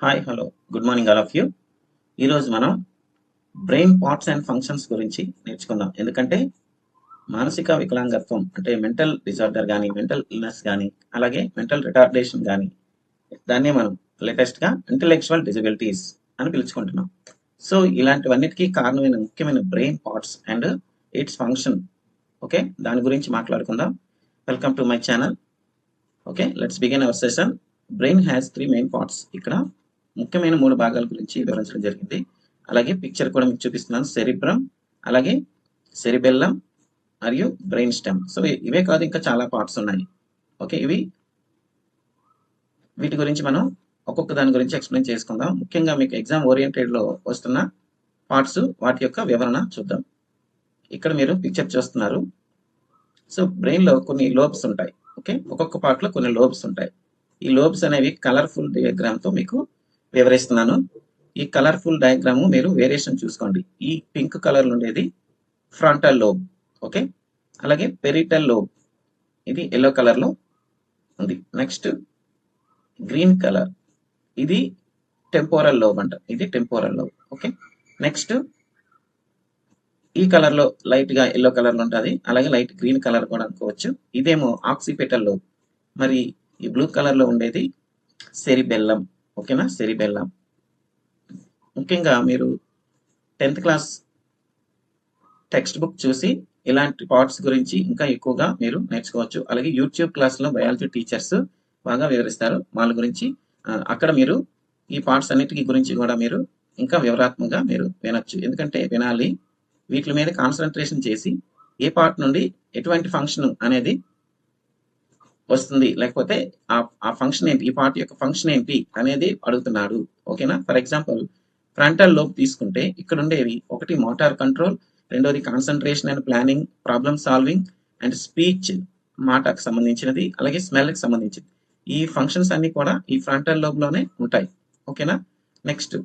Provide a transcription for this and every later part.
Hi hello good morning all of you. ఈరోజు మనం brain parts and functions గురించి నేర్చుకుందాం. ఎందుకంటే మానసిక వికలాంగత్వం అంటే మెంటల్ డిజార్డర్ కానీ, మెంటల్ ఇల్నెస్ కానీ, అలాగే మెంటల్ రిటార్డేషన్ కానీ, దాన్నే మనం లేటెస్ట్గా ఇంటలెక్చువల్ డిజబిలిటీస్ అని పిలుచుకుంటున్నాం. సో ఇలాంటివన్నిటికీ కారణమైన ముఖ్యమైన brain parts and it's function. Okay, దాని గురించి మాట్లాడుకుందాం. Welcome to my channel. Okay, let's begin our session. Brain has 3 main parts. ఇక్కడ ముఖ్యమైన 3 భాగాల గురించి వివరించడం జరిగింది. అలాగే పిక్చర్ కూడా మీకు చూపిస్తున్నాను. సెరిబ్రమ్, అలాగే సెరిబెల్లం మరియు బ్రెయిన్ స్టెమ్. సో ఇవే కాదు, ఇంకా చాలా పార్ట్స్ ఉన్నాయి. ఓకే, వీటి గురించి మనం ఒక్కొక్క దాని గురించి ఎక్స్ప్లెయిన్ చేసుకుందాం. ముఖ్యంగా మీకు ఎగ్జామ్ ఓరియంటెడ్లో వస్తున్న పార్ట్స్, వాటి యొక్క వివరణ చూద్దాం. ఇక్కడ మీరు పిక్చర్ చూస్తున్నారు. సో బ్రెయిన్లో కొన్ని లోబ్స్ ఉంటాయి. ఓకే, ఒక్కొక్క పార్ట్లో కొన్ని లోబ్స్ ఉంటాయి. ఈ లోబ్స్ అనేవి కలర్ఫుల్ డయాగ్రామ్తో మీకు వివరిస్తున్నాను. ఈ కలర్ఫుల్ డయాగ్రామ్ మీరు వేరియేషన్ చూసుకోండి. ఈ పింక్ కలర్ ఉండేది ఫ్రంటల్ లోబ్. ఓకే, అలాగే పెరిటల్ లోబ్, ఇది ఎల్లో కలర్లో ఉంది. నెక్స్ట్ గ్రీన్ కలర్, ఇది టెంపోరల్ లోబ్ అంట, ఇది టెంపోరల్ లోబ్. ఓకే, నెక్స్ట్ ఈ కలర్ లో లైట్ గా ఎల్లో కలర్ లో ఉంటుంది, అలాగే లైట్ గ్రీన్ కలర్ కూడా అనుకోవచ్చు. ఇదేమో ఆక్సిపిటల్ లోబ్. మరి ఈ బ్లూ కలర్ లో ఉండేది సెరిబెల్లం. ఓకేనా, సెరిబెల్లం. ముఖ్యంగా మీరు 10th క్లాస్ టెక్స్ట్ బుక్ చూసి ఇలాంటి పార్ట్స్ గురించి ఇంకా ఎక్కువగా మీరు నేర్చుకోవచ్చు. అలాగే యూట్యూబ్ క్లాస్లో బయాలజీ టీచర్స్ బాగా వివరిస్తారు వాళ్ళ గురించి. అక్కడ మీరు ఈ పార్ట్స్ అన్నిటికీ గురించి కూడా మీరు ఇంకా వివరాత్మకంగా మీరు వినొచ్చు. ఎందుకంటే వినాలి, వీటి మీద కాన్సన్ట్రేషన్ చేసి ఏ పార్ట్ నుండి ఎటువంటి ఫంక్షన్ అనేది వస్తుంది, లేకపోతే ఆ ఫంక్షన్ ఏంటి, ఈ పార్ట్ యొక్క ఫంక్షన్ ఏంటి అనేది అడుగుతున్నాడు. ఓకేనా, ఫర్ ఎగ్జాంపుల్ ఫ్రంటల్ లోబ్ తీసుకుంటే ఇక్కడ ఉండేవి ఒకటి మోటార్ కంట్రోల్, రెండోది concentration and planning, problem solving and speech, మాటకు సంబంధించినది, అలాగే స్మెల్కి సంబంధించింది. ఈ ఫంక్షన్స్ అన్ని కూడా ఈ ఫ్రంటల్ లోబ్ లోనే ఉంటాయి. ఓకేనా, నెక్స్ట్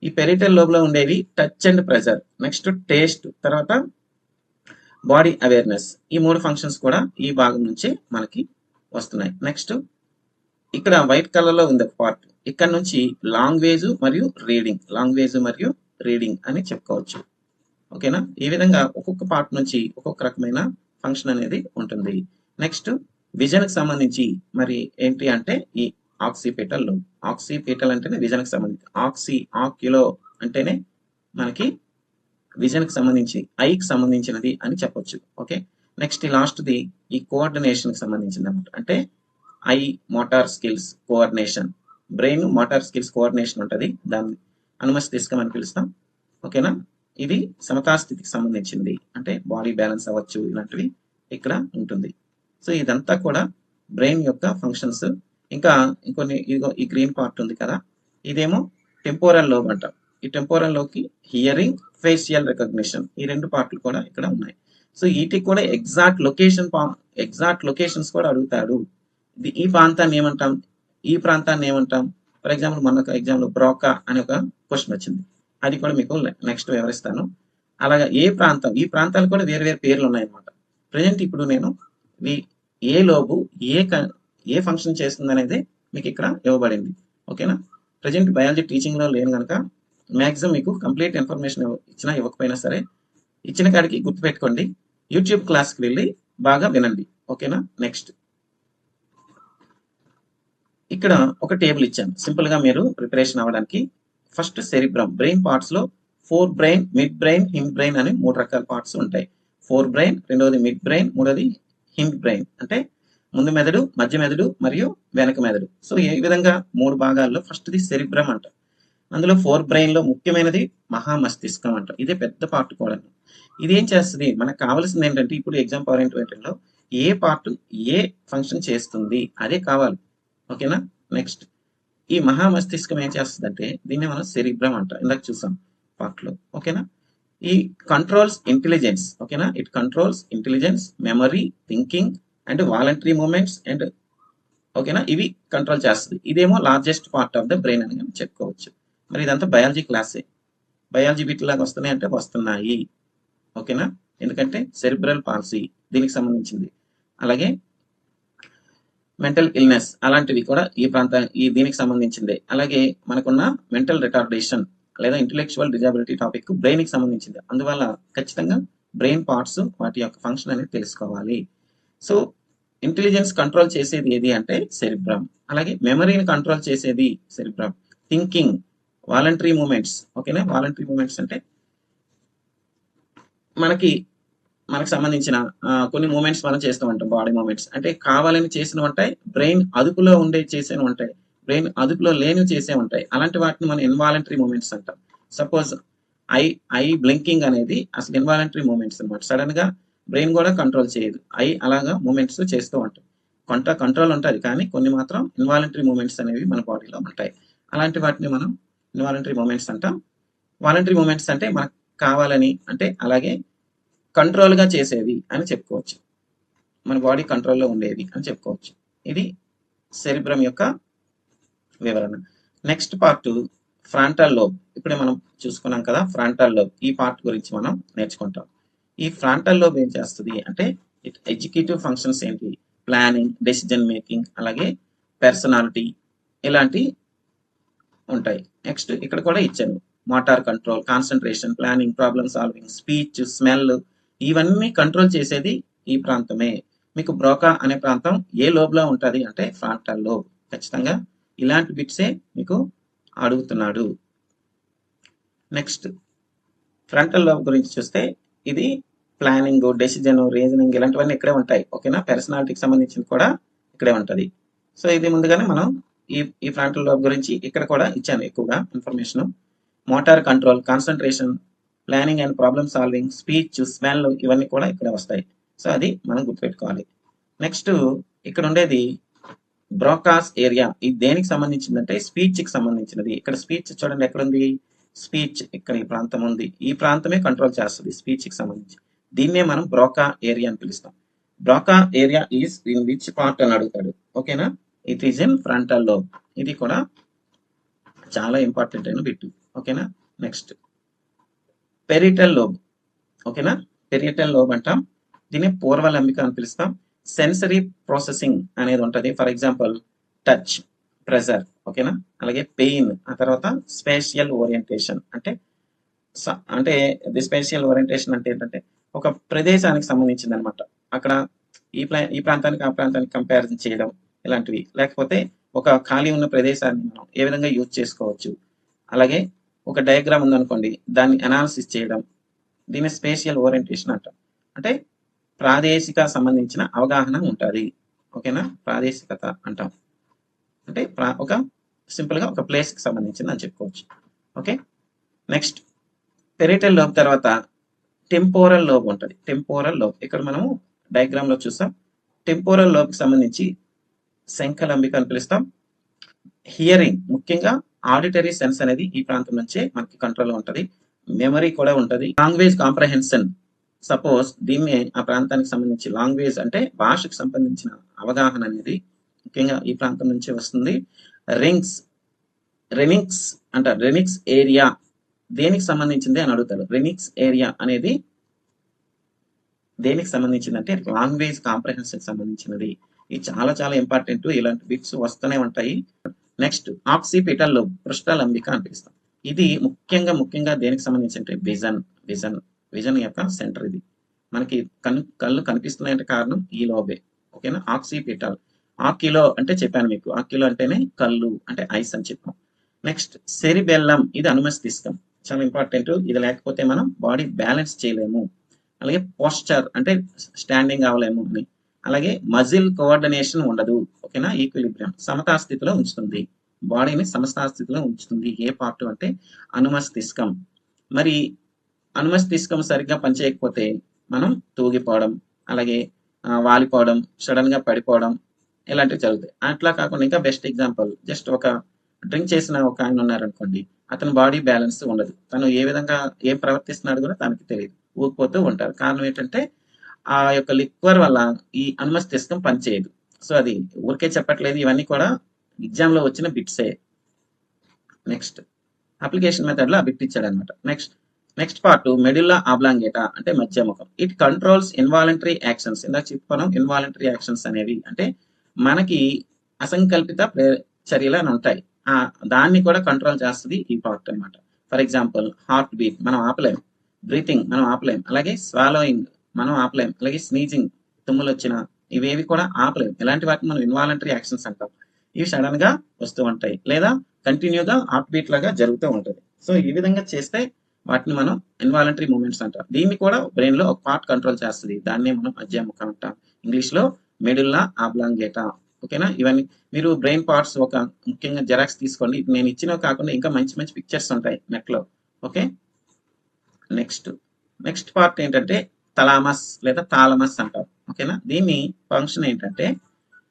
ఈ పెరిటల్ లోబ్ లో ఉండేవి touch and pressure, next taste, తర్వాత బాడీ అవేర్నెస్. ఈ 3 ఫంక్షన్స్ కూడా ఈ భాగం నుంచే మనకి వస్తున్నాయి. నెక్స్ట్ ఇక్కడ వైట్ కలర్ లో ఉంది ఒక పార్ట్. ఇక్కడ నుంచి లాంగ్వేజ్ మరియు రీడింగ్, లాంగ్వేజ్ మరియు రీడింగ్ అని చెప్పుకోవచ్చు. ఓకేనా, ఈ విధంగా ఒక్కొక్క పార్ట్ నుంచి ఒక్కొక్క రకమైన ఫంక్షన్ అనేది ఉంటుంది. నెక్స్ట్ విజన్ కి సంబంధించి మరి ఏంటి అంటే ఈ ఆక్సిపిటల్ లోబ్. ఆక్సిపిటల్ అంటేనే విజన్ కి సంబంధించి, ఆక్యులో అంటేనే మనకి విజన్ కి సంబంధించి, ఐకి సంబంధించినది అని చెప్పొచ్చు. ఓకే, నెక్స్ట్ లాస్ట్ ది ఈ కోఆర్డినేషన్ కి సంబంధించింది అనమాట. అంటే I motor skills coordination, brain motor skills coordination ఉంటుంది, దాన్ని అనుమస్తిష్కం అని పిలుస్తాం. ఓకేనా, ఇది సమతాస్థితికి సంబంధించింది, అంటే బాడీ బ్యాలెన్స్ అవ్వచ్చు, ఇలాంటివి ఇక్కడ ఉంటుంది. సో ఇదంతా కూడా బ్రెయిన్ యొక్క ఫంక్షన్స్. ఇంకా ఇంకొన్ని, ఈ గ్రీన్ పార్ట్ ఉంది కదా, ఇదేమో టెంపోరల్ లోబ్ అంటాం. ఈ టెంపోరల్ లోకి హియరింగ్, ఫేషియల్ రికగ్నిషన్, ఈ 2 పార్ట్లు కూడా ఇక్కడ ఉన్నాయి. సో వీటికి కూడా ఎగ్జాక్ట్ లొకేషన్స్ కూడా అడుగుతాడు. ఈ ప్రాంతాన్ని ఏమంటాం, ఈ ప్రాంతాన్ని ఏమంటాం. ఫర్ ఎగ్జాంపుల్ మొన్న ఎగ్జామ్ లో బ్రోకా అనే ఒక క్వశ్చన్ వచ్చింది, అది కూడా మీకు నెక్స్ట్ వివరిస్తాను. అలాగా ఏ ప్రాంతం, ఈ ప్రాంతాలు కూడా వేరు వేరు పేర్లు ఉన్నాయన్నమాట. ప్రజెంట్ ఇప్పుడు నేను ఏ లోబు ఏ ఫంక్షన్ చేస్తుంది అనేది మీకు ఇక్కడ ఇవ్వబడింది. ఓకేనా, ప్రజెంట్ బయాలజీ టీచింగ్ లో లేను కనుక మ్యాక్సిమం మీకు కంప్లీట్ ఇన్ఫర్మేషన్ ఇచ్చినా ఇవ్వకపోయినా సరే, ఇచ్చిన కాడికి గుర్తుపెట్టుకోండి. యూట్యూబ్ క్లాస్కి వెళ్ళి బాగా వినండి. ఓకేనా, నెక్స్ట్ ఇక్కడ ఒక టేబుల్ ఇచ్చాను సింపుల్ గా మీరు ప్రిపరేషన్ అవ్వడానికి. ఫస్ట్ సెరిబ్రమ్, బ్రెయిన్ పార్ట్స్ లో 4 brain, mid brain, him brain అని 3 రకాల పార్ట్స్ ఉంటాయి. 4 బ్రెయిన్, రెండవది మిడ్ బ్రెయిన్, మూడోది హిమ్ బ్రెయిన్, అంటే ముందు మెదడు, మధ్య మెదడు మరియు వెనక మెదడు. సో ఈ విధంగా 3 భాగాల్లో ఫస్ట్ది సెరిబ్రమ్ అంట. అందులో 4 బ్రెయిన్ లో ముఖ్యమైనది మహామస్తిష్కం అంట. ఇదే పెద్ద పార్ట్ కూడా. ఇది ఏం చేస్తుంది, మనకు కావాల్సింది ఏంటంటే ఇప్పుడు ఎగ్జామ్ ఓరియంటెడ్ లో ఏ పార్ట్ ఏ ఫంక్షన్ చేస్తుంది అదే కావాలి. ఓకేనా, నెక్స్ట్ ఈ మహామస్తిష్కం ఏం చేస్తుందంటే దీన్ని మనం సెరిబ్రమ్ అంట, ఇందాక చూసాం పార్ట్ లో. ఓకేనా, ఈ కంట్రోల్స్ ఇంటెలిజెన్స్. ఓకేనా, it controls intelligence, memory, thinking and voluntary movements and ఓకేనా, ఇవి కంట్రోల్ చేస్తుంది. ఇదేమో largest part of the brain అని చెప్పుకోవచ్చు. మరి ఇదంతా బయాలజీ క్లాసే. బయాలజీ వీటిలాగా వస్తున్నాయి అంటే వస్తున్నాయి. ఓకేనా, ఎందుకంటే సెరిబ్రల్ పాలసీ దీనికి సంబంధించింది. అలాగే మెంటల్ ఇల్నెస్ అలాంటివి కూడా దీనికి సంబంధించిందే. అలాగే మనకున్న మెంటల్ రిటార్డేషన్ లేదా ఇంటెలెక్చువల్ డిజబిలిటీ టాపిక్ బ్రెయిన్ కి సంబంధించింది. అందువల్ల ఖచ్చితంగా బ్రెయిన్ పార్ట్స్ వాటి యొక్క ఫంక్షన్ అనేది తెలుసుకోవాలి. సో ఇంటెలిజెన్స్ కంట్రోల్ చేసేది ఏది అంటే సెరిబ్రమ్. అలాగే మెమరీని కంట్రోల్ చేసేది సెరిబ్రమ్. థింకింగ్, వాలంటరీ మూమెంట్స్, ఓకేనా. వాలంటరీ మూమెంట్స్ అంటే మనకు సంబంధించిన కొన్ని మూమెంట్స్ మనం చేస్తూ ఉంటాం. బాడీ మూమెంట్స్ అంటే కావాలని చేసినవి ఉంటాయి, బ్రెయిన్ అదుపులో ఉండే చేసేవి ఉంటాయి, బ్రెయిన్ అదుపులో లేనివి చేసే ఉంటాయి. అలాంటి వాటిని మనం ఇన్వాలంటరీ మూమెంట్స్ అంటాం. సపోజ్ ఐ బ్లింకింగ్ అనేది అసలు ఇన్వాలంటరీ మూమెంట్స్ అనమాట. సడన్ గా బ్రెయిన్ కూడా కంట్రోల్ చేయదు, అలాగా మూమెంట్స్ చేస్తూ ఉంటాం. కొంత కంట్రోల్ ఉంటుంది, కానీ కొన్ని మాత్రం ఇన్వాలంటరీ మూమెంట్స్ అనేవి మన బాడీలో ఉంటాయి. అలాంటి వాటిని మనం ఇన్వాలంటరీ మూమెంట్స్ అంటాం. వాలంటరీ మూమెంట్స్ అంటే మనకు కావాలని అంటే అలాగే కంట్రోల్ గా చేసేవి అని చెప్పుకోవచ్చు, మన బాడీ కంట్రోల్లో ఉండేది అని చెప్పుకోవచ్చు. ఇది సెరిబ్రమ్ యొక్క వివరణ. Next part frontal lobe. ఇప్పుడే మనం చూసుకున్నాం కదా ఫ్రంటల్ లోబ్. ఈ పార్ట్ గురించి మనం నేర్చుకుంటాం. ఈ ఫ్రంటల్ లోబ్ ఏం చేస్తుంది అంటే ఎగ్జిక్యూటివ్ ఫంక్షన్స్ ఏంటి, ప్లానింగ్, డెసిజన్ మేకింగ్, అలాగే పర్సనాలిటీ ఇలాంటి ఉంటాయి. నెక్స్ట్ ఇక్కడ కూడా ఇచ్చాను motor control, concentration, planning, problem solving, speech, smell ఇవన్నీ కంట్రోల్ చేసేది ఈ ప్రాంతమే. మీకు బ్రోకా అనే ప్రాంతం ఏ లోబ్లో ఉంటుంది అంటే ఫ్రంటల్ లోబ్. ఖచ్చితంగా ఇలాంటి బిట్సే మీకు అడుగుతున్నాడు. నెక్స్ట్ ఫ్రంటల్ లోబ్ గురించి చూస్తే ఇది ప్లానింగ్, డెసిజన్, రీజనింగ్ ఇలాంటివన్నీ ఇక్కడే ఉంటాయి, ఓకేనా. పర్సనాలిటీకి సంబంధించింది కూడా ఇక్కడే ఉంటుంది. సో ఇది ముందుగానే మనం ఈ ఫ్రంటల్ లోబ్ గురించి ఇక్కడ కూడా ఇచ్చాను ఎక్కువగా information. Motor control, concentration, planning and problem solving, speech, smell ఇవన్నీ కూడా ఇక్కడ వస్తాయి. సో అది మనం గుర్తుపెట్టుకోవాలి. నెక్స్ట్ ఇక్కడ ఉండేది బ్రోకాస్ ఏరియా. ఇది దేనికి సంబంధించిందంటే స్పీచ్ కి సంబంధించినది. ఇక్కడ స్పీచ్ చూడండి ఎక్కడ ఉంది, స్పీచ్ ఇక్కడ ఈ ప్రాంతం ఉంది. ఈ ప్రాంతమే కంట్రోల్ చేస్తుంది స్పీచ్ కి సంబంధించి. దీన్నే మనం బ్రోకా ఏరియా అని పిలుస్తాం. Broca area is in which part అని అడుగుతాడు, ఓకేనా. It is in frontal lobe. ఇది కూడా చాలా ఇంపార్టెంట్ అయిన బిట్, ఓకేనా. నెక్స్ట్ పెరిటల్ లోబ్, ఓకేనా. పెరిటల్ లోబ్ అంటాం, దీన్ని పూర్వలంబిక అని పిలుస్తాం. సెన్సరీ ప్రాసెసింగ్ అనేది ఉంటుంది. ఫర్ ఎగ్జాంపుల్ టచ్, ప్రెజర్, ఓకేనా. అలాగే పెయిన్, ఆ తర్వాత స్పేషియల్ ఓరియంటేషన్ అంటే స్పేషియల్ ఓరియంటేషన్ అంటే ఏంటంటే ఒక ప్రదేశానికి సంబంధించింది అనమాట. అక్కడ ఈ ప్రాంతానికి ఆ ప్రాంతానికి కంపారిజన్ చేయడం ఇలాంటివి. లేకపోతే ఒక ఖాళీ ఉన్న ప్రదేశాన్ని మనం ఏ విధంగా యూజ్ చేసుకోవచ్చు. అలాగే ఒక డయాగ్రామ్ ఉందనుకోండి, దాన్ని అనాలిసిస్ చేయడం, దీన్ని స్పేషియల్ ఓరియంటేషన్ అంటాం. అంటే ప్రాదేశిక సంబంధించిన అవగాహన ఉంటుంది, ఓకేనా. ప్రాదేశికత అంటాం అంటే ఒక సింపుల్ గా ఒక ప్లేస్ కి సంబంధించింది అని చెప్పుకోవచ్చు, ఓకే. నెక్స్ట్ పెరిటల్ లోబ్ తర్వాత టెంపోరల్ లోబ్ ఉంటుంది. టెంపోరల్ లోబ్ ఇక్కడ మనము డయాగ్రామ్ లో చూస్తాం. టెంపోరల్ లోబ్ కి సంబంధించి శంఖలంబిక అని పిలుస్తాం. హియరింగ్, ముఖ్యంగా ఆడిటరీ సెన్స్ అనేది ఈ ప్రాంతం నుంచే మనకి కంట్రోల్ ఉంటుంది. మెమరీ కూడా ఉంటుంది. లాంగ్వేజ్ కాంప్రహెన్షన్, సపోజ్ దీన్ని ఆ ప్రాంతానికి సంబంధించి లాంగ్వేజ్ అంటే భాషకు సంబంధించిన అవగాహన అనేది ముఖ్యంగా ఈ ప్రాంతం నుంచే వస్తుంది. రెనిక్స్ అంటారు. రెనిక్స్ ఏరియా దేనికి సంబంధించింది అని అడుగుతారు. రెనిక్స్ ఏరియా అనేది దేనికి సంబంధించింది అంటే లాంగ్వేజ్ కాంప్రహెన్షన్ సంబంధించినది. ఇది చాలా చాలా ఇంపార్టెంట్. ఇలాంటి బిట్స్ వస్తూనే ఉంటాయి. నెక్స్ట్ ఆక్సిపిటల్ లోబ్, పృష్ఠలంబిక అని పిలుస్తాం. ఇది ముఖ్యంగా దేనికి సంబంధించి అంటే విజన్ యొక్క సెంటర్. ఇది మనకి కళ్ళు కనిపిస్తున్నాయంటే కారణం ఈ లోబే, ఓకేనా. ఆక్సిపిటల్, ఆక్యులో అంటే చెప్పాను మీకు, ఆక్యులో అంటేనే కళ్ళు అంటే ఐస్ అని చెప్పాం. నెక్స్ట్ సెరిబెల్లం, ఇది అనుమస్తిష్కం, చాలా ఇంపార్టెంట్. ఇది లేకపోతే మనం బాడీ బ్యాలెన్స్ చేయలేము. అలాగే పోస్చర్ అంటే స్టాండింగ్ అవ్వలేము అని. అలాగే మజిల్ కోఆర్డినేషన్ ఉండదు, ఓకేనా. ఈక్విలిబ్రియం, సమతాస్థితిలో ఉంచుతుంది, బాడీని సమతాస్థితిలో ఉంచుతుంది. ఏ పార్ట్ అంటే అనుమస్తిష్కం. మరి అనుమస్తిష్కం సరిగ్గా పనిచేయకపోతే మనం తూగిపోవడం, అలాగే వాలిపోవడం, సడన్ గా పడిపోవడం ఇలాంటివి జరుగుతాయి. అట్లా కాకుండా ఇంకా బెస్ట్ ఎగ్జాంపుల్, జస్ట్ ఒక డ్రింక్ చేసిన ఒక ఆయన ఉన్నారనుకోండి, అతని బాడీ బ్యాలెన్స్ ఉండదు. తను ఏ విధంగా ఏం ప్రవర్తిస్తున్నాడు కూడా తనకి తెలియదు, ఊగిపోతూ ఉంటారు. కారణం ఏంటంటే ఆ యొక్క లిక్వర్ వల్ల ఈ అనుమస్తిష్కం పనిచేయదు. సో అది ఊరికే చెప్పట్లేదు, ఇవన్నీ కూడా ఎగ్జామ్ లో వచ్చిన బిట్సే. నెక్స్ట్ అప్లికేషన్ మెథడ్ లో ఆ బిట్ ఇచ్చాడు అనమాట. నెక్స్ట్ పార్ట్ మెడుల్లా ఆబ్లాంగేటా అంటే మధ్యముఖం. It controls involuntary actions. ఇందాక చెప్పుకున్నాం ఇన్వాలంటరీ యాక్షన్స్ అనేవి అంటే మనకి అసంకల్పిత చర్యలు అని ఉంటాయి. దాన్ని కూడా కంట్రోల్ చేస్తుంది ఈ పార్ట్ అన్నమాట. ఫర్ ఎగ్జాంపుల్ హార్ట్ బీట్ మనం ఆపలేం, బ్రీతింగ్ మనం ఆపలేం, అలాగే స్వాలోయింగ్ మనం ఆపలేం, అలాగే స్నీజింగ్ తుమ్ములు వచ్చిన ఇవేవి కూడా ఆపలేం. ఇలాంటి వాటిని మనం ఇన్వాలంటరీ యాక్షన్స్ అంటాం. ఇవి సడన్ గా వస్తూ ఉంటాయి లేదా కంటిన్యూగా హార్ట్ బీట్ లాగా జరుగుతూ ఉంటుంది. సో ఈ విధంగా చేస్తే వాటిని మనం ఇన్వాలంటరీ మూమెంట్స్ అంటాం. దీన్ని కూడా బ్రెయిన్ లో ఒక పార్ట్ కంట్రోల్ చేస్తుంది. దాన్నే మనం మధ్యముఖ అంటాం. ఇంగ్లీష్ లో మెడుల్లా ఆబ్లాంగేటా. ఓకేనా? ఇవన్నీ మీరు బ్రెయిన్ పార్ట్స్ ఒక ముఖ్యంగా జెరాక్స్ తీసుకోండి. నేను ఇచ్చినవి కాకుండా ఇంకా మంచి మంచి పిక్చర్స్ ఉంటాయి నెట్ లో. ఓకే, నెక్స్ట్ పార్ట్ ఏంటంటే తలామస్ లేదా థాలమస్ అంటారు. ఓకేనా? దీని ఫంక్షన్ ఏంటంటే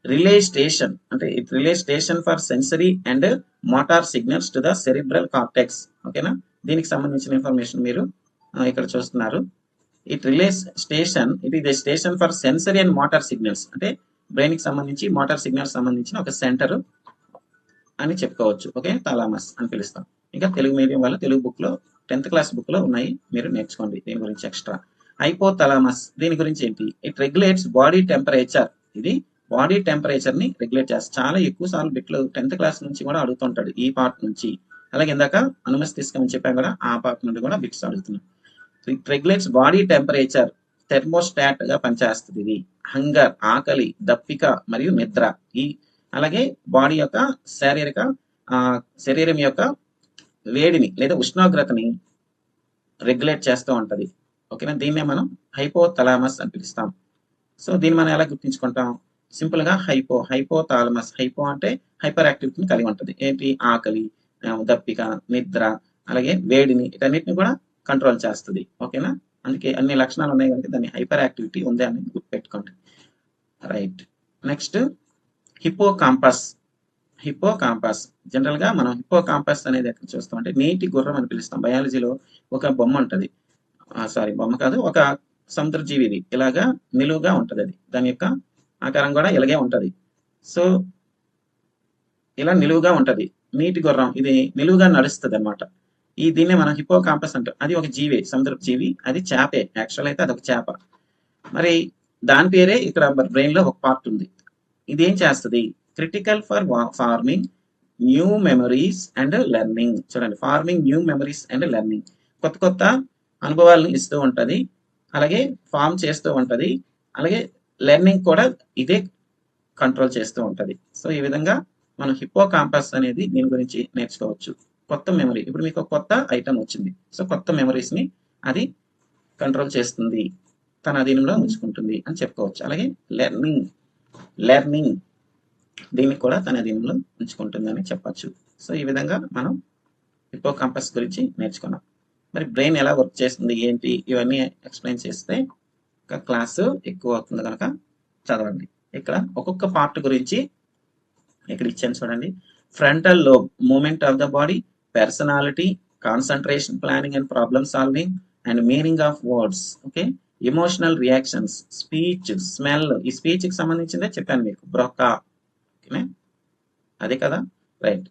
రిలే స్టేషన్, అంటే it relay station for sensory and motor signals to the cerebral cortex. ఓకేనా? దీనికి సంబంధించిన ఇన్ఫర్మేషన్ మీరు ఇక్కడ చూస్తున్నారు. It relays station, it is the station for sensory and motor signals. అంటే బ్రెయిన్ కి సంబంధించి మోటార్ సిగ్నల్స్ సంబంధించిన ఒక సెంటర్ అని చెప్పుకోవచ్చు. ఓకే, థాలమస్ అని పిలుస్తాం. ఇంకా తెలుగు మీడియం వల్ల తెలుగు బుక్ లో 10th క్లాస్ బుక్ లో ఉన్నాయి, మీరు నేర్చుకోండి దీని గురించి ఎక్స్ట్రా. హైపోథాలమస్ దీని గురించి ఏంటి? It regulates body temperature. ఇది బాడీ టెంపరేచర్ ని రెగ్యులేట్ చేస్తుంది. చాలా ఎక్కువ సార్లు బిట్లు 10th క్లాస్ నుంచి కూడా అడుగుతుంటాడు ఈ పార్ట్ నుంచి. అలాగే ఇందాక అనుమస్తిష్కం చెప్పాం కదా, ఆ పార్ట్ నుండి కూడా బిట్స్ అడుగుతున్నాం. ఇట్ రెగ్యులేట్స్ బాడీ టెంపరేచర్, థెర్మోస్టాట్ గా పనిచేస్తుంది ఇది. హంగర్ ఆకలి, దప్పిక మరియు నిద్ర, ఈ అలాగే బాడీ యొక్క శరీరం యొక్క వేడిని లేదా ఉష్ణోగ్రతని రెగ్యులేట్ చేస్తూ ఉంటది. ఓకేనా? దీన్నే మనం హైపోథాలమస్ అని పిలుస్తాం. సో దీన్ని మనం ఎలా గుర్తించుకుంటాం? సింపుల్ గా హైపోథాలమస్, హైపో అంటే హైపర్ యాక్టివిటీని కలిగి ఉంటుంది. ఏంటి? ఆకలి, దప్పిక, నిద్ర, అలాగే వేడిని, వీటన్నిటిని కూడా కంట్రోల్ చేస్తుంది. ఓకేనా? అందుకే అన్ని లక్షణాలు ఉన్నాయి కనుక దాన్ని హైపర్ యాక్టివిటీ ఉంది అని గుర్తుపెట్టుకోండి. Right, next hippocampus. జనరల్ గా మనం హిప్పోకాంపస్ అనేది ఎక్కడ చూస్తాం అంటే నీటి గుర్రం అని పిలుస్తాం. బయాలజీలో ఒక బొమ్మ ఉంటది, బొమ్మ కాదు, ఒక సముద్రజీవి. ఇది ఇలాగా నిలువుగా ఉంటది. అది దాని యొక్క ఆకారం కూడా ఇలాగే ఉంటది. సో ఇలా నిలువుగా ఉంటది నీటి గుర్రం. ఇది నిలువుగా నడుస్తుంది అనమాట. దీన్నే మనం హిప్పోకాంపస్ అంటాం. అది ఒక జీవి, సముద్రపు జీవి. అది చేపే, యాక్చువల్ అయితే అది ఒక చేప. మరి దాని పేరే ఇక్కడ బ్రెయిన్ లో ఒక పార్ట్ ఉంది. ఇది ఏం చేస్తుంది? Critical for forming new memories and learning. చూడండి, forming new memories and learning, కొత్త కొత్త అనుభవాలను ఇస్తూ ఉంటది, అలాగే ఫార్మ్ చేస్తూ ఉంటది, అలాగే లెర్నింగ్ కూడా ఇదే కంట్రోల్ చేస్తూ ఉంటది. సో ఈ విధంగా మనం హిప్పోకాంపస్ అనేది దీని గురించి నేర్చుకోవచ్చు. కొత్త మెమరీ, ఇప్పుడు మీకు కొత్త ఐటమ్ వచ్చింది, సో కొత్త మెమరీస్ ని అది కంట్రోల్ చేస్తుంది, తన అధీనంలో ఉంచుకుంటుంది అని చెప్పుకోవచ్చు. అలాగే లెర్నింగ్ దీన్ని కూడా తన అధీనంలో ఉంచుకుంటుందని చెప్పచ్చు. సో ఈ విధంగా మనం హిప్పోకాంపస్ గురించి నేర్చుకున్నాం. మరి బ్రెయిన్ ఎలా వర్క్ చేస్తుంది ఏంటి ఇవన్నీ ఎక్స్ప్లెయిన్ చేస్తే క్లాసు ఎక్కువ అవుతుంది కనుక చదవండి. ఇక్కడ ఒక్కొక్క పార్ట్ గురించి ఇక్కడ ఇచ్చాను చూడండి. Frontal lobe, movement of the body, personality, concentration, planning and problem solving and meaning of words. Okay, emotional reactions, speech, smell. ఈ స్పీచ్ కి సంబంధించిందే చెప్పాను మీకు, బ్రోకా. ఓకేనా? అదే కదా, రైట్.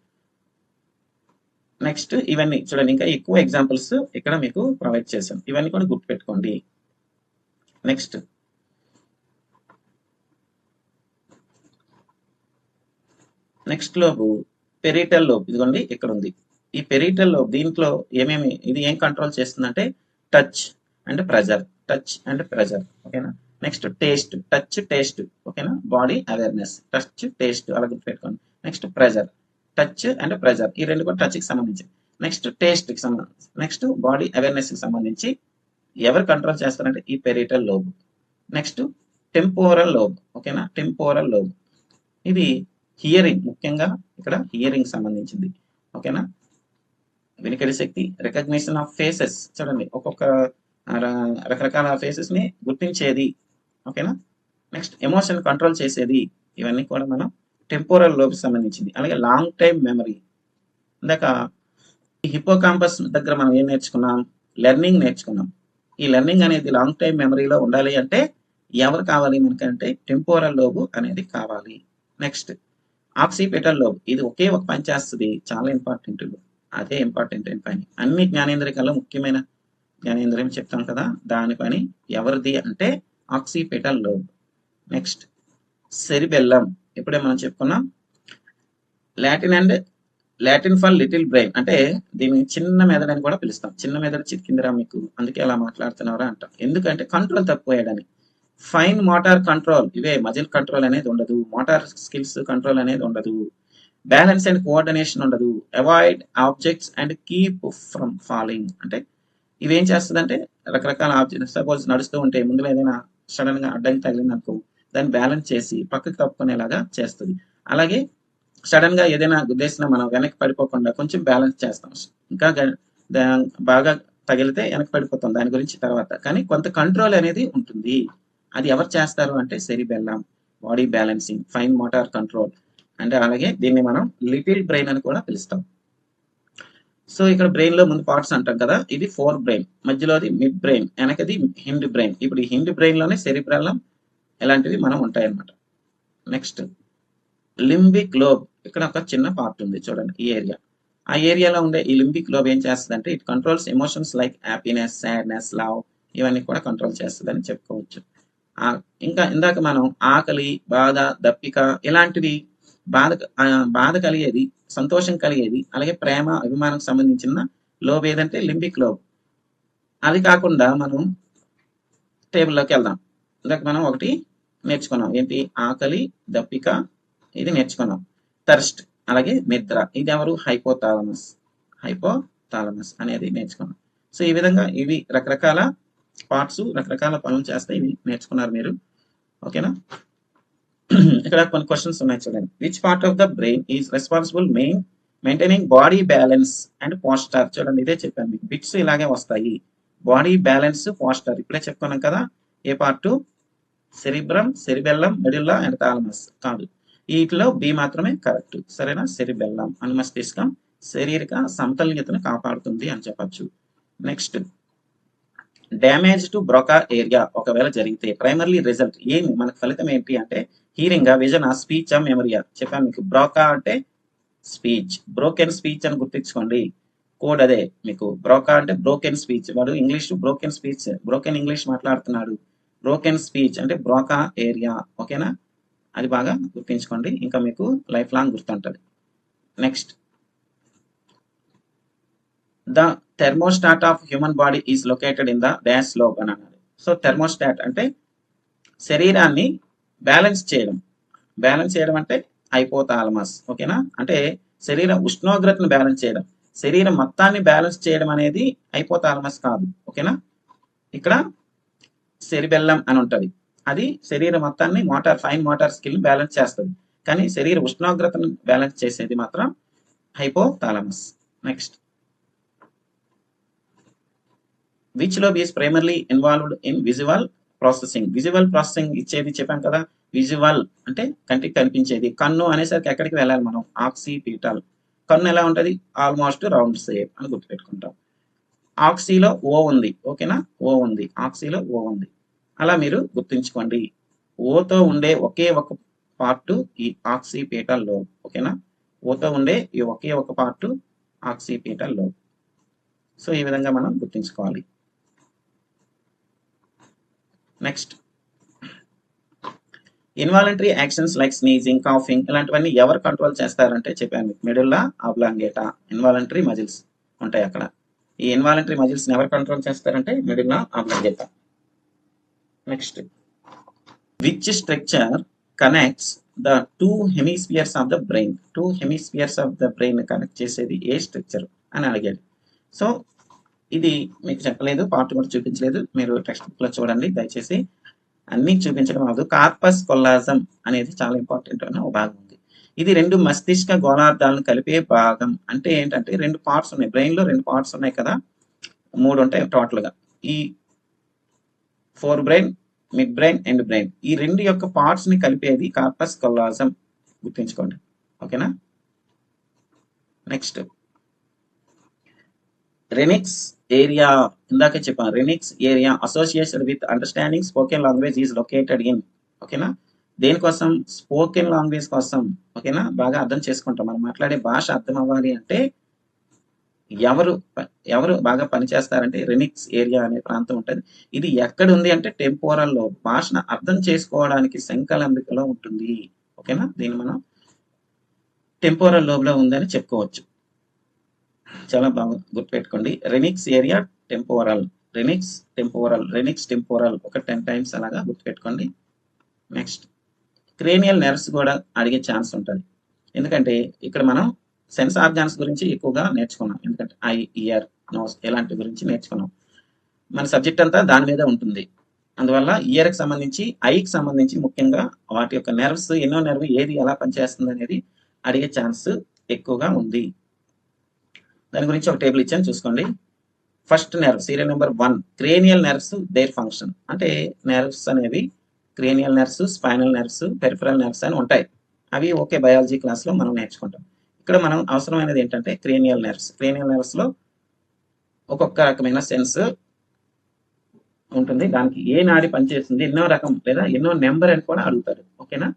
నెక్స్ట్ ఇవన్నీ చూడండి, ఇంకా ఎక్కువ ఎగ్జాంపుల్స్ ఇక్కడ మీకు ప్రొవైడ్ చేశాను, ఇవన్నీ కూడా గుర్తుపెట్టుకోండి. Next lobe parietal lobe. ఇదిగోండి ఇక్కడ ఉంది ఈ పెరిటల్ లోబ్. దీంట్లో ఇది ఏం కంట్రోల్ చేస్తుందంటే టచ్ అండ్ ప్రెజర్. ఓకేనా? Next taste. ఓకేనా? బాడీ అవేర్నెస్, టచ్, టేస్ట్ అలా గుర్తుపెట్టుకోండి. Next pressure, touch and pressure, ఈ రెండు కూడా టచ్ కి సంబంధించి. నెక్స్ట్ టేస్ట్ కి సంబంధించి, నెక్స్ట్ బాడీ అవేర్నెస్ కి సంబంధించి ఎవరు కంట్రోల్ చేస్తారంటే ఈ parietal lobe. Next temporal lobe. ఓకేనా? టెంపోరల్ లోబ్ ఇది హియరింగ్, ముఖ్యంగా ఇక్కడ హియరింగ్ సంబంధించింది. ఓకేనా? వినికిడి శక్తి, రికగ్నిషన్ ఆఫ్ ఫేసెస్. చూడండి, ఒక్కొక్క రకరకాల ఫేసెస్ ని గుర్తించేది. ఓకేనా? నెక్స్ట్ ఎమోషన్ కంట్రోల్ చేసేది. ఇవన్నీ కూడా మనం టెంపోరల్ లోబ్ సంబంధించింది. అలాగే లాంగ్ టైమ్ మెమరీ. ఇందాక ఈ హిప్పోకాంపస్ దగ్గర మనం ఏం నేర్చుకున్నాం? లెర్నింగ్ నేర్చుకున్నాం. ఈ లెర్నింగ్ అనేది లాంగ్ టైమ్ మెమరీలో ఉండాలి అంటే ఎవరు కావాలి మనకంటే టెంపోరల్ లోబ్ అనేది కావాలి. Next occipital lobe. ఇది ఒకే ఒక పని చేస్తుంది, చాలా ఇంపార్టెంట్. అదే ఇంపార్టెంట్ పని. అన్ని జ్ఞానేంద్రియాల్లో ముఖ్యమైన జ్ఞానేంద్రియం చెప్తాం కదా, దాని పని ఎవరిది అంటే ఆక్సిపిటల్ లోబ్. Next cerebellum. ఇప్పుడే మనం చెప్పుకున్నాం. లాటిన్ ఫర్ లిటిల్ బ్రెయిన్, అంటే దీన్ని చిన్న మెదడు అని కూడా పిలుస్తాం. చిన్న మెదడు చిక్కిందిరా మీకు, అందుకే అలా మాట్లాడుతున్నారా అంటాం. ఎందుకంటే కంట్రోల్ తక్కువయ్యాడని. ఫైన్ మోటార్ కంట్రోల్, ఇవే మజిల్ కంట్రోల్ అనేది ఉండదు, మోటార్ స్కిల్స్ కంట్రోల్ అనేది ఉండదు, బ్యాలెన్స్ అండ్ కోఆర్డినేషన్ ఉండదు, avoid objects and keep from falling, అంటే ఇవేం చేస్తుందంటే రకరకాల ఆబ్జెక్ట్స్, సపోజ్ నడుస్తూ ఉంటే ముందులో ఏదైనా సడన్ గా అడ్డంకి తగిలింది అనుకో, దాన్ని బ్యాలెన్స్ చేసి పక్కకి తప్పుకునేలాగా చేస్తుంది. అలాగే సడన్ గా ఏదైనా ఉద్దేశం మనం వెనక్కి పడిపోకుండా కొంచెం బ్యాలెన్స్ చేస్తాం. ఇంకా బాగా తగిలితే వెనక్కి పడిపోతాం, దాని గురించి తర్వాత. కానీ కొంత కంట్రోల్ అనేది ఉంటుంది. అది ఎవరు చేస్తారు అంటే cerebellum, body balancing, fine motor control, అంటే అలాగే దీన్ని మనం లిటిల్ బ్రెయిన్ అని కూడా పిలుస్తాం. సో ఇక్కడ బ్రెయిన్ లో ముందు పార్ట్స్ అంటాం కదా, ఇది ఫోర్ బ్రెయిన్, మధ్యలోది మిడ్ బ్రెయిన్, వెనకది హిండ్ బ్రెయిన్. ఇప్పుడు ఈ హిండ్ బ్రెయిన్ లోనే సెరిబ్రల్లం ఇలాంటివి మనం ఉంటాయన్నమాట. నెక్స్ట్ లింబిక్ లోబ్, ఇక్కడ ఒక చిన్న పార్ట్ ఉంది చూడండి, ఈ ఏరియా. ఆ ఏరియాలో ఉండే ఈ లింబిక్ లోబ్ ఏం చేస్తుందంటే it controls emotions like happiness, sadness, love, ఇవన్నీ కూడా కంట్రోల్ చేస్తుందని చెప్పుకోవచ్చు. ఇంకా ఇందాక మనం ఆకలి, బాధ, దప్పిక ఇలాంటివి, బాధ కలిగేది, సంతోషం కలిగేది, అలాగే ప్రేమ, అభిమానం సంబంధించిన లోబ్ ఏదంటే లింబిక్ లోబ్. అది కాకుండా మనం టేబుల్లోకి వెళ్దాం. ఇందాక మనం ఒకటి నేర్చుకున్నాం, ఏంటి, ఆకలి, దప్పిక, ఇది నేర్చుకున్నాం. థర్స్ట్, అలాగే నిద్ర, ఇది ఎవరు, హైపోథాలమస్ అనేది నేర్చుకున్నాం. సో ఈ విధంగా ఇవి రకరకాల పార్ట్స్ రకరకాల పనులు చేస్తే ఇవి నేర్చుకున్నారు మీరు. ఓకేనా. ఇక్కడ కొన్ని క్వశ్చన్స్ ఉన్నాయి చూడండి. Which part of the brain is responsible maintaining body balance and poster, చూడండి ఇదే చెప్పాను మీకు, బిట్స్ ఇలాగే వస్తాయి. బాడీ బ్యాలెన్స్, పోస్టర్ ఇప్పుడే చెప్పుకున్నాం కదా. A part, cerebellum, medulla and thalamus కాదు, వీటిలో బి మాత్రమే కరెక్ట్. సరేనా. సెరిబెల్లం అని మస్తిష్కం శారీరక సమతుల్యతను కాపాడుతుంది అని చెప్పచ్చు. Next damage to Broca area ఒకవేళ జరిగితే ప్రైమర్లీ రిజల్ట్ ఏమి, మనకు ఫలితం ఏంటి అంటే హీరింగ్, విజన్, స్పీచ్, మెమరియా. చెప్పాను మీకు, బ్రోకా అంటే స్పీచ్, బ్రోకెన్ స్పీచ్ అని గుర్తించుకోండి. కోడ్ అదే మీకు, బ్రోకా అంటే బ్రోకెన్ స్పీచ్. వాడు English broken speech, broken English మాట్లాడుతున్నాడు. బ్రోకెన్ స్పీచ్ అంటే బ్రోకా ఏరియా. ఓకేనా, అది బాగా గుర్తించుకోండి, ఇంకా మీకు లైఫ్ లాంగ్ గుర్తుంటది. Next the thermostat of human body is located in the dash lobe అని అన్నారు. సో థెర్మోస్టాట్ అంటే శరీరాన్ని బ్యాలెన్స్ చేయడం అంటే హైపోథాలమస్. ఓకేనా, అంటే శరీర ఉష్ణోగ్రతను బ్యాలెన్స్ చేయడం, శరీరం మొత్తాన్ని బ్యాలెన్స్ చేయడం అనేది హైపోథాలమస్ కాదు. ఓకేనా, ఇక్కడ సెరిబెల్లం అని ఉంటది, అది శరీరం మొత్తాన్ని ఫైన్ మోటార్ స్కిల్ బ్యాలెన్స్ చేస్తుంది. కానీ శరీర ఉష్ణోగ్రతను బ్యాలెన్స్ చేసేది మాత్రం hypothalamus. Next which lobe is primarily involved in visual processing. Visual processing ఇచ్చేది చెప్పాం కదా, విజువల్ అంటే కంటికి కనిపించేది. కన్ను అనేసరికి ఎక్కడికి వెళ్ళాలి మనం, ఆక్సిపిటల్. కన్ను ఎలా ఉంటది, ఆల్మోస్ట్ రౌండ్ షేప్ అని గుర్తుపెట్టుకుంటాం. ఆక్సిలో ఓ ఉంది. ఓకేనా, ఓ ఉంది, ఆక్సిలో ఓ ఉంది, అలా మీరు గుర్తుంచుకోండి. ఓతో ఉండే ఒకే ఒక పార్ట్ ఈ ఆక్సిపిటల్ లోబ్. ఓకేనా, ఓతో ఉండే ఈ ఒకే ఒక పార్ట్ ఆక్సిపిటల్ లోబ్. సో ఈ విధంగా మనం గుర్తుంచుకోవాలి. Next involuntary actions like sneezing, coughing ఇలాంటివన్నీ ఎవరు కంట్రోల్ చేస్తారంటే చెప్పాను, మెడుల్లా ఆబ్లాంగేటా, ఇన్వాలంటరీ మజిల్స్ ఉంటాయి అక్కడ. ఈ ఇన్వాలంటరీ మజిల్స్ ఎవరు కంట్రోల్ చేస్తారంటే medulla ఆబ్లాంగేటా. Next which structure connects the two hemispheres of the brain. Two hemispheres of the brain connect చేసేది ఏ స్ట్రక్చర్ అని అడిగాడు. సో ఇది మీకు చెప్పలేదు, పార్ట్ కూడా చూపించలేదు, మీరు టెక్స్ట్ బుక్ లో చూడండి దయచేసి. అన్ని చూపించడం అవ్వదు. కార్పస్ కొల్లాజం అనేది చాలా ఇంపార్టెంట్ అనే ఒక భాగం ఉంది. ఇది రెండు మస్తిష్క గోళార్ధాలను కలిపే భాగం. అంటే ఏంటంటే రెండు పార్ట్స్ ఉన్నాయి, బ్రెయిన్ లో రెండు పార్ట్స్ ఉన్నాయి కదా, మూడు ఉంటాయి టోటల్ గా. ఈ four brain, mid brain, end brain, ఈ రెండు యొక్క పార్ట్స్ ని కలిపేది కార్పస్ కొల్లాజం, గుర్తుంచుకోండి. ఓకేనా. నెక్స్ట్ రెనిక్స్ ఏరియా, ఇందాకే చెప్పాను, Wernicke's area associated with understanding spoken language is located in. ఓకేనా, దేనికోసం, స్పోకెన్ లాంగ్వేజ్ కోసం. ఓకేనా, బాగా అర్థం చేసుకుంటాం, మనం మాట్లాడే భాష అర్థం అవ్వాలి అంటే ఎవరు బాగా పనిచేస్తారంటే రెనిక్స్ ఏరియా అనే ప్రాంతం ఉంటుంది. ఇది ఎక్కడ ఉంది అంటే టెంపోరల్ లో, భాషను అర్థం చేసుకోవడానికి సంకలంబికలో ఉంటుంది. ఓకేనా, దీన్ని మనం టెంపోరల్ లోబ్లో ఉందని చెప్పుకోవచ్చు. చాలా బాగా గుర్తుపెట్టుకోండి. రెనిక్స్ ఏరియా టెంపోరల్, రెనిక్స్ టెంపోరల్ ఒక 10 టైమ్స్ అలాగా గుర్తుపెట్టుకోండి. నెక్స్ట్ క్రేనియల్ నెర్వ్స్ కూడా అడిగే ఛాన్స్ ఉంటుంది. ఎందుకంటే ఇక్కడ మనం సెన్స్ ఆర్గాన్స్ గురించి ఎక్కువగా నేర్చుకున్నాం. ఎందుకంటే ఐ, ఇయర్, నోస్ ఇలాంటి గురించి నేర్చుకున్నాం. మన సబ్జెక్ట్ అంతా దాని మీద ఉంటుంది. అందువల్ల ఇయర్కి సంబంధించి, ఐకి సంబంధించి ముఖ్యంగా వాటి యొక్క నెర్వ్స్, ఎన్నో నెర్వ్ ఏది ఎలా పనిచేస్తుంది అనేది అడిగే ఛాన్స్ ఎక్కువగా ఉంది. దాని గురించి ఒక టేబుల్ ఇచ్చాను చూసుకోండి. First nerve, serial number 1, cranial nerves their function. అంటే నెర్వ్స్ అనేవి cranial nerves, spinal nerves, peripheral nerves అని ఉంటాయి. అవి ఓకే, బయాలజీ క్లాస్లో మనం నేర్చుకుంటాం. ఇక్కడ మనం అవసరమైనది ఏంటంటే క్రేనియల్ నెర్వ్స్. క్రేనియల్ నెర్వ్స్లో ఒక్కొక్క రకమైన సెన్స్ ఉంటుంది. దానికి ఏ నాడి పనిచేస్తుంది, ఎన్నో రకం లేదా ఎన్నో నెంబర్ అని కూడా అడుగుతారు. ఓకేనా,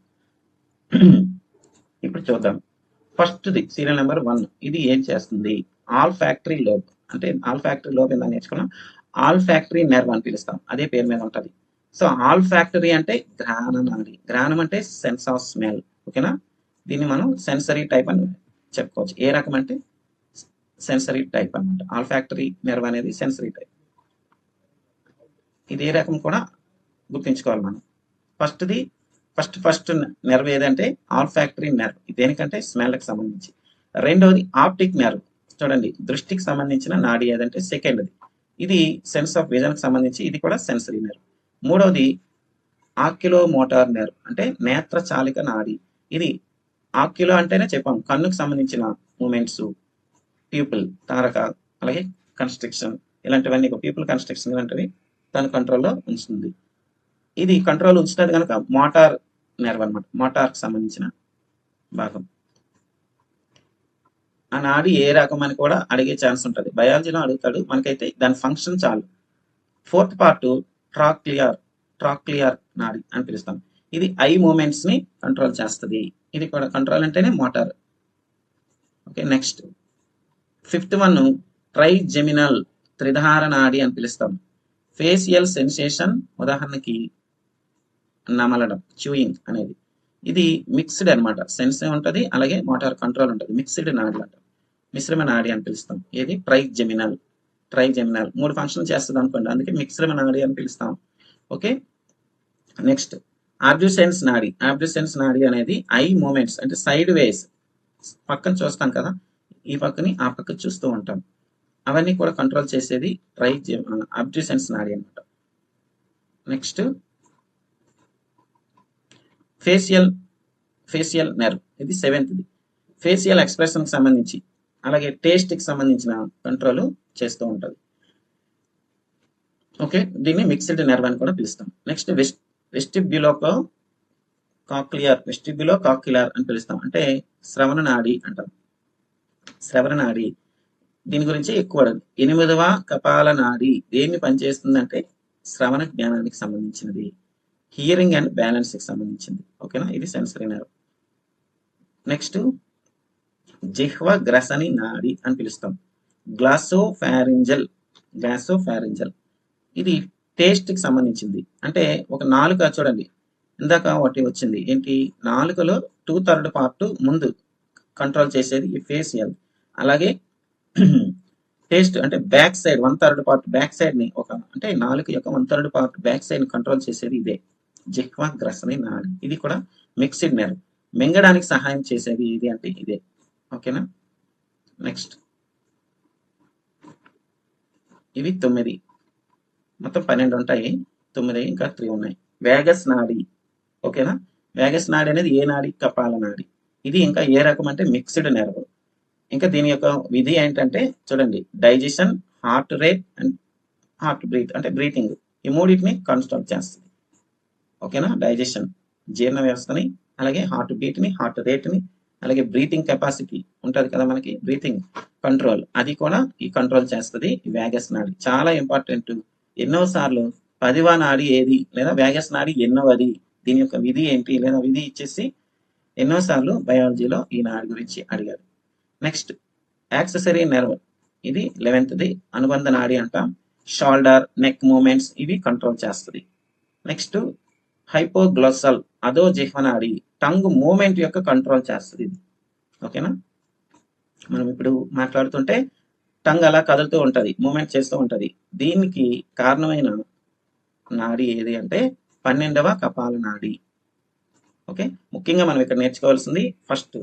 ఇప్పుడు చూద్దాం. ఫస్ట్ది సీరియల్ నెంబర్ 1, ఇది ఏం చేస్తుంది? All factory lobe. అంటే ఆల్ ఫ్యాక్టరీ లోబ్ ఎలా నేర్చుకున్నాం? ఆల్ ఫ్యాక్టరీ నెర్వ్ అని పిలుస్తాం, అదే పేరు మీద ఉంటుంది. సో ఆల్ ఫ్యాక్టరీ అంటే ఘ్రాణ నాడి. ఘ్రాణం అంటే సెన్స్ ఆఫ్ స్మెల్. ఓకేనా, దీన్ని మనం సెన్సరీ టైప్ అని చెప్పుకోవచ్చు. ఏ రకం అంటే సెన్సరీ టైప్ అనమాట. ఆల్ ఫ్యాక్టరీ నెర్వ్ అనేది సెన్సరీ టైప్. ఇది ఏ రకం కూడా గుర్తుంచుకోవాలి మనం. ఫస్ట్ నెర్వ్ ఏదంటే ఆల్ ఫ్యాక్టరీ నెర్వ్. దేనికంటే స్మెల్కి సంబంధించి. రెండవది ఆప్టిక్ నెర్వ్. చూడండి, దృష్టికి సంబంధించిన నాడి ఏదంటే సెకండ్ది. ఇది సెన్స్ ఆఫ్ విజన్కి సంబంధించి, ఇది కూడా సెన్సరీ నెర్వ్. మూడవది ఆక్యులో మోటార్ నెర్వ్, అంటే నేత్ర చాలిక నాడి. ఇది ఆక్యులో అంటేనే చెప్పాం, కన్నుకు సంబంధించిన మూమెంట్స్, ప్యూపుల్, తారక, అలాగే కన్స్ట్రక్షన్, ఇలాంటివన్నీ, ప్యూపుల్ కన్స్ట్రక్షన్ ఇలాంటివి తన కంట్రోల్లో ఉంచుతుంది. ఇది కంట్రోల్ ఉంచుతుంది కనుక మోటార్ నెర్వ్ అనమాట, మోటార్కి సంబంధించిన భాగం. ఆ నాడి ఏ రకం అని కూడా అడిగే ఛాన్స్ ఉంటుంది, బయాలజీలో అడుగుతాడు. మనకైతే దాని ఫంక్షన్ చాలు. ఫోర్త్ పార్ట్ ట్రాక్లియర్ నాడి అని పిలుస్తాం. ఇది ఐ మూమెంట్స్ ని కంట్రోల్ చేస్తుంది. ఇది కూడా కంట్రోల్ అంటేనే motor. Okay, next fifth one trigeminal త్రిధార నాడి అని పిలుస్తాం. ఫేషియల్ సెన్సేషన్, ఉదాహరణకి నమలడం, చూయింగ్ అనేది. ఇది మిక్స్డ్ అనమాట, సెన్స్ ఉంటుంది అలాగే మోటార్ కంట్రోల్ ఉంటుంది. మిక్స్డ్ నాడి అంటాం, మిశ్రమ నాడి అని పిలుస్తాం. ఏది? ట్రైజెమినల్. 3 ఫంక్షన్ చేస్తుంది అనుకోండి, అందుకే మిశ్రమ నాడి అని పిలుస్తాం. ఓకే, నెక్స్ట్ అబ్డ్యూసెన్స్ నాడి. అబ్డ్యూసెన్స్ నాడి అనేది ఐ మూమెంట్స్, అంటే సైడ్ వేస్, పక్కన చూస్తాం కదా, ఈ పక్కని ఆ పక్క చూస్తూ ఉంటాం, అవన్నీ కూడా కంట్రోల్ చేసేది అబ్డ్యూసెన్స్ నాడి అనమాట. నెక్స్ట్ ఫేషియల్ నెర్వ్, ఇది 7th. ఫేషియల్ ఎక్స్ప్రెషన్ కి సంబంధించి అలాగే టేస్ట్ కి సంబంధించిన కంట్రోల్ చేస్తూ ఉంటుంది. ఓకే, దీన్ని మిక్స్డ్ నెర్వ్ అని కూడా పిలుస్తాం. నెక్స్ట్ వెస్టిబ్యులో కాక్లియర్ అని పిలుస్తాం, అంటే శ్రవణ నాడి అంటాం. శ్రవణ నాడి, దీని గురించి ఎక్కువ 8వ కపాల నాడి దేన్ని పనిచేస్తుందంటే శ్రవణ జ్ఞానానికి సంబంధించినది, హియరింగ్ అండ్ బ్యాలెన్స్ కి సంబంధించింది. ఓకేనా, ఇది సెన్సరీ నెర్వ్. నెక్స్ట్ జిహ్వ గ్రసని నాడి అని పిలుస్తాం. గ్లాసోఫారింజల్, ఇది టేస్ట్ కి సంబంధించింది. అంటే ఒక నాలుక, చూడండి ఇందాక ఒకటి వచ్చింది ఏంటి, నాలుకలో 2/3 పార్ట్ ముందు కంట్రోల్ చేసేది ఈ ఫేషియల్. అలాగే టేస్ట్ అంటే back side 1/3 part back side ని, అంటే నాలుక యొక్క 1/3 పార్ట్ బ్యాక్ సైడ్ ని కంట్రోల్ చేసేది ఇదే జిహ్వ గ్రసని నాడి. ఇది కూడా మిక్స్డ్ నెర్వ్. మింగడానికి సహాయం చేసేది ఇది అంటే ఇదే. ఓకేనా, నెక్స్ట్ ఇవి 9, మొత్తం 12 ఉంటాయి. 9 ఇంకా 3 ఉన్నాయి. వేగస్ నాడి. ఓకేనా, వేగస్ నాడి అనేది ఏ నాడి? కపాల నాడి. ఇది ఇంకా ఏ రకం అంటే మిక్స్డ్ నెర్వ్. ఇంకా దీని యొక్క విధి ఏంటంటే చూడండి, digestion, heart rate and heart breath, అంటే బ్రీతింగ్, ఈ మూడింటిని కన్స్ట్రక్ట్ చేస్తుంది. ఓకేనా, డైజెషన్ జీర్ణ వ్యవస్థని, అలాగే హార్ట్ బీట్ ని, హార్ట్ రేట్ ని, అలాగే బ్రీతింగ్ కెపాసిటీ ఉంటుంది కదా మనకి, బ్రీతింగ్ కంట్రోల్, అది కూడా ఈ కంట్రోల్ చేస్తుంది ఈ వేగస్ నాడి. చాలా ఇంపార్టెంట్. ఎన్నోసార్లు 10వ నాడి ఏది, లేదా వేగస్ నాడి ఎన్నోవది, దీని యొక్క విధి ఏంటి, లేదా విధి ఇచ్చేసి ఎన్నోసార్లు బయాలజీలో ఈ నాడి గురించి అడిగారు. నెక్స్ట్ యాక్సెసరీ నెర్వ్, ఇది 11th, అనుబంధ నాడి అంటాం. షోల్డర్, నెక్ మూమెంట్స్ ఇవి కంట్రోల్ చేస్తుంది. నెక్స్ట్ హైపోగ్లోసల్ అదో జిహ్వనాడి టంగ్ మూమెంట్ యొక్క కంట్రోల్ చేస్తుంది ఇది. ఓకేనా, మనం ఇప్పుడు మాట్లాడుతుంటే టంగ్ అలా కదులుతూ ఉంటది, మూమెంట్ చేస్తూ ఉంటది. దీనికి కారణమైన నాడి ఏది అంటే 12వ కపాల నాడి. ఓకే, ముఖ్యంగా మనం ఇక్కడ నేర్చుకోవాల్సింది ఫస్ట్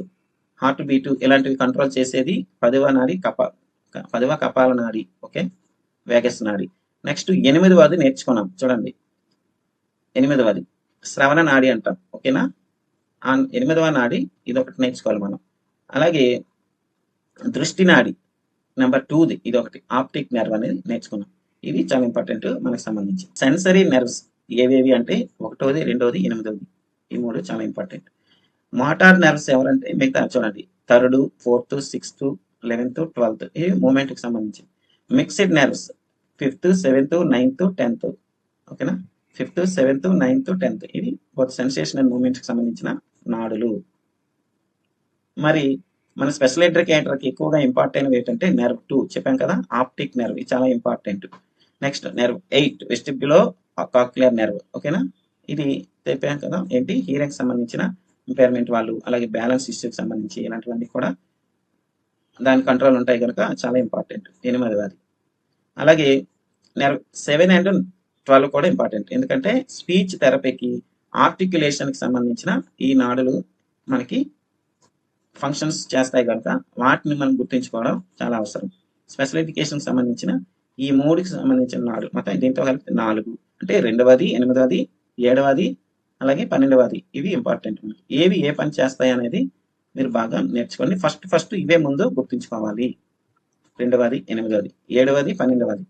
హార్ట్ బీటు ఇలాంటివి కంట్రోల్ చేసేది 10వ నాడి 10వ కపాల నాడి. ఓకే, వేగస్ నాడి. నెక్స్ట్ 8వది నేర్చుకున్నాం చూడండి, 8వది శ్రవణ నాడి అంటాం. ఓకేనా, ఆ 8వ నాడి ఇది ఒకటి నేర్చుకోవాలి మనం. అలాగే దృష్టి నాడి నెంబర్ 2ది ఇది ఒకటి, ఆప్టిక్ నెర్వ్ అనేది నేర్చుకున్నాం. ఇది చాలా ఇంపార్టెంట్ మనకు సంబంధించి. సెన్సరీ నెర్వ్స్ ఏవేవి అంటే 1వది 2వది 8వది, ఈ 3 చాలా ఇంపార్టెంట్. మోటార్ నెర్వ్స్ ఎవరంటే మిగతా చూడండి, 3rd 4th 6th 11th 12th ఇవి మూమెంట్ కి సంబంధించి. Mixed nerves 5th 7th 9th 10th. ఓకేనా, 5th 7th 9th 10th ఇవి బోత్ సెన్సేషన్ అండ్ మూమెంట్ కి సంబంధించిన నాడులు. మరి మన స్పెషల్ ఎడ్యుకేటర్కి ఎక్కువగా ఇంపార్టెంట్ ఏంటంటే నెర్వ్ 2 చెప్పాం కదా, ఆప్టిక్ నెర్వ్, ఇది చాలా important. Next nerve 8 vestibulo cochlear nerve. ఓకేనా, ఇది చెప్పాం కదా, ఏంటి హియరింగ్ సంబంధించిన ఇంపైర్మెంట్ వాళ్ళు, అలాగే బ్యాలెన్స్ ఇష్యూకి సంబంధించి ఇలాంటివన్నీ కూడా దాని కంట్రోల్ ఉంటాయి కనుక చాలా ఇంపార్టెంట్ 8వది. అలాగే నెర్వ్ 7 and 12 కూడా ఇంపార్టెంట్, ఎందుకంటే స్పీచ్ థెరపీకి ఆర్టిక్యులేషన్కి సంబంధించిన ఈ నాడులు మనకి ఫంక్షన్స్ చేస్తాయి కనుక వాటిని మనం గుర్తుంచుకోవడం చాలా అవసరం. స్పెషల్ ఎడ్యుకేషన్ సంబంధించిన ఈ 3కి సంబంధించిన నాడు మొత్తం దీంతో కలిపి 4 అంటే 2వది 8వది 7వది అలాగే 12వది ఇవి ఇంపార్టెంట్. ఏవి ఏ పని చేస్తాయి అనేది మీరు బాగా నేర్చుకోండి. ఫస్ట్ ఇవే ముందు గుర్తుంచుకోవాలి, 2వది 8వది 7వది 12వది.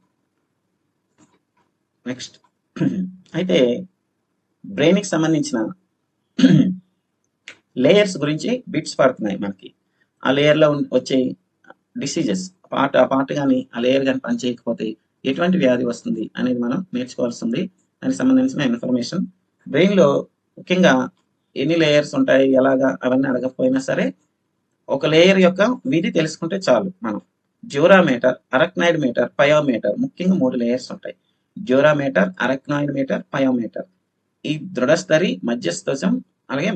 నెక్స్ట్ అయితే బ్రెయిన్కి సంబంధించిన లేయర్స్ గురించి బిట్స్ పడుతున్నాయి మనకి. ఆ లేయర్లో వచ్చే డిసీజెస్ ఆ పార్ట్ కానీ ఆ లేయర్ కానీ పనిచేయకపోతే ఎటువంటి వ్యాధి వస్తుంది అనేది మనం నేర్చుకోవాల్సింది. దానికి సంబంధించిన ఇన్ఫర్మేషన్ బ్రెయిన్లో ముఖ్యంగా ఎన్ని లేయర్స్ ఉంటాయి ఎలాగా అవన్నీ అడగకపోయినా సరే ఒక లేయర్ యొక్క విధి తెలుసుకుంటే చాలు. మనం జ్యూరామీటర్, అరక్నాయిడ్ మీటర్, పయోమీటర్, ముఖ్యంగా 3 లేయర్స్ ఉంటాయి. జ్యూరామీటర్, అరక్నాయిడ్ మీటర్, పయోమీటర్. ఈ దృఢస్థరి, మధ్యస్థం అలాగే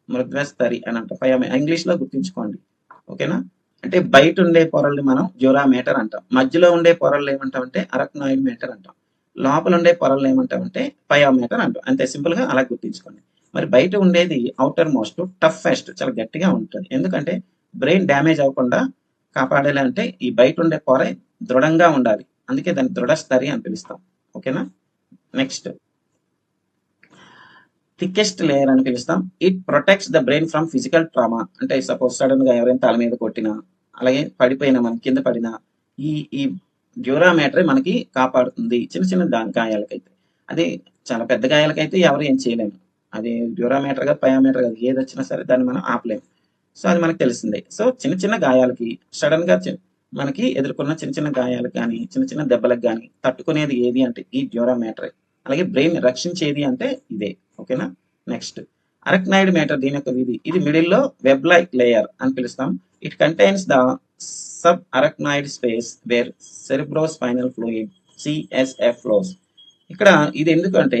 మృద్వస్థరి అని అంటాం. ఇంగ్లీష్ లో గుర్తుంచుకోండి. ఓకేనా, అంటే బయట ఉండే పొరల్ని మనం జ్యూరామీటర్ అంటాం, మధ్యలో ఉండే పొరలు ఏమంటామంటే అరక్నాయిడ్ మీటర్ అంటాం, లోపల ఉండే పొరలు ఏమంటామంటే పయోమీటర్ అంటాం. అంతే సింపుల్ గా అలా గుర్తుంచుకోండి. మరి బయట ఉండేది అవుటర్ మోస్ట్ టఫెస్ట్, చాలా గట్టిగా ఉంటుంది. ఎందుకంటే బ్రెయిన్ డ్యామేజ్ అవ్వకుండా కాపాడాలంటే ఈ బయట ఉండే పొర దృఢంగా ఉండాలి, అందుకే దాన్ని దృఢస్థరి అని పిలుస్తాం. ఓకేనా, నెక్స్ట్ థిక్కెస్ట్ లేయర్ అని పిలుస్తాం. It protects the brain from physical trauma. అంటే సపోజ్ సడన్ గా ఎవరైనా తల మీద కొట్టినా అలాగే పడిపోయినా మనం కింద పడినా ఈ జ్యూరామీటర్ మనకి కాపాడుతుంది చిన్న గాయాలకైతే. అది చాలా పెద్ద గాయాలకైతే ఎవరు ఏం చేయలేము, అది జ్యూరామీటర్ కాదు పయోమీటర్ కాదు ఏది వచ్చినా సరే దాన్ని మనం ఆపలేము. సో అది మనకు తెలిసిందే. సో చిన్న గాయాలకి సడన్ గా మనకి ఎదుర్కొన్న చిన్న గాయాలకు కానీ చిన్న దెబ్బలకు కానీ తట్టుకునేది ఏది అంటే ఈ జ్యూరామీటర్. అలాగే బ్రెయిన్ రక్షించేది అంటే ఇదే. ఓకేనా, నెక్స్ట్ అరక్నాయిడ్ మీటర్, దీని యొక్క విధి ఇది మిడిల్ లో వెబ్ లైక్ లేయర్ అని పిలుస్తాం. It contains the sub arachnoid space where cerebrospinal fluid CSF flows. ఇక్కడ ఇది ఎందుకంటే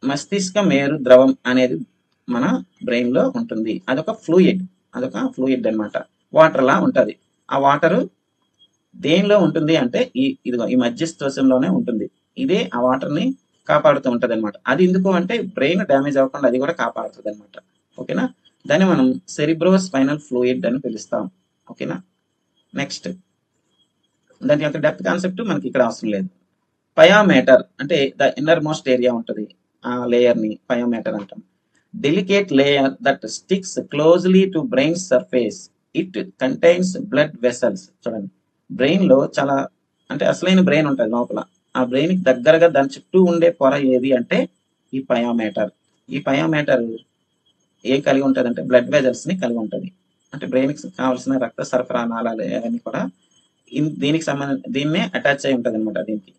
మస్తిష్క మేరు ద్రవం అనేది మన బ్రెయిన్ లో ఉంటుంది. అదొక ఫ్లూయిడ్ అన్నమాట, వాటర్ లా ఉంటది. ఆ వాటర్ దేనిలో ఉంటుంది అంటే ఇదిగో ఈ మధ్యస్థోషంలోనే ఉంటుంది. ఇదే ఆ వాటర్ ని కాపాడుతూ ఉంటది అనమాట. అది ఎందుకు అంటే బ్రెయిన్ డ్యామేజ్ అవ్వకుండా అది కూడా కాపాడుతుంది అనమాట. ఓకేనా, దాన్ని మనం సెరిబ్రోస్పైనల్ ఫ్లూయిడ్ అని పిలుస్తాం. ఓకేనా, నెక్స్ట్ దాని యొక్క డెప్త్ కాన్సెప్ట్ మనకి ఇక్కడ అవసరం లేదు. పయోమీటర్ అంటే ద ఇన్నర్ మోస్ట్ ఏరియా ఉంటుంది, ఆ లేయర్ ని పయోమీటర్ అంటాం. Delicate layer that sticks closely to brain surface. It contains blood vessels. చూడండి, బ్రెయిన్ లో చాలా అంటే అసలైన బ్రెయిన్ ఉంటుంది లోపల, ఆ బ్రెయిన్ కి దగ్గరగా దాని చుట్టూ ఉండే పొర ఏది అంటే ఈ పయోమీటర్. ఈ పయోమీటర్ ఏం కలిగి ఉంటుంది అంటే బ్లడ్ వెజల్స్ ని కలిగి ఉంటుంది. అంటే బ్రెయిన్ కి కావాల్సిన రక్త సరఫరా నాళాలు అవన్నీ కూడా దీనికి దీన్నే అటాచ్ అయి ఉంటుంది అనమాట దీనికి.